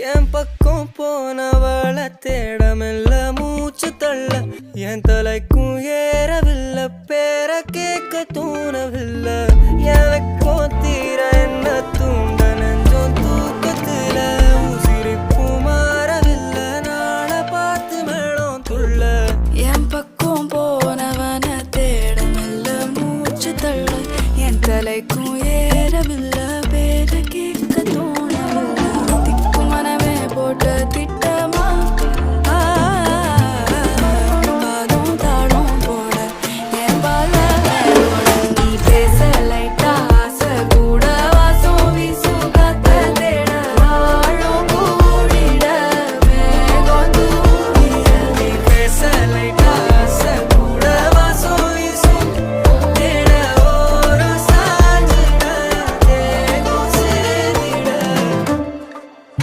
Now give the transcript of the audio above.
என் பக்கம் போனவள தேடமில்ல மூச்சு தள்ள என் தலைக்கும் ஏறவில்லை பேர கேட்க தூணவில்லை எனக்கும் தீர என்ன தூண்ட